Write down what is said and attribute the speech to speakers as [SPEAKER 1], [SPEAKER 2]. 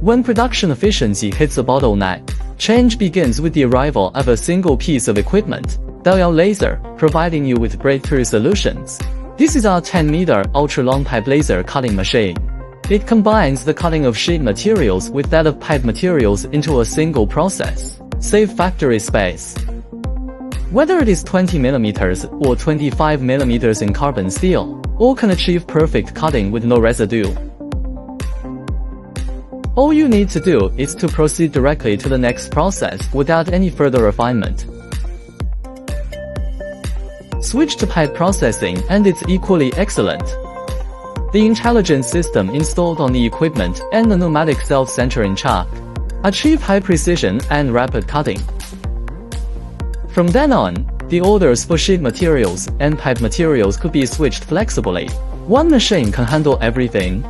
[SPEAKER 1] When production efficiency hits a bottleneck, change begins with the arrival of a single piece of equipment, the laser, providing you with breakthrough solutions. This is our 10-meter ultra-long pipe laser cutting machine. It combines the cutting of sheet materials with that of pipe materials into a single process. Save factory space. Whether it is 20 mm or 25 mm in carbon steel, all can achieve perfect cutting with no residue. All you need to do is to proceed directly to the next process without any further refinement. Switch to pipe processing and it's equally excellent. The intelligent system installed on the equipment and the pneumatic self-centering chuck achieve high precision and rapid cutting. From then on, the orders for sheet materials and pipe materials could be switched flexibly. One machine can handle everything.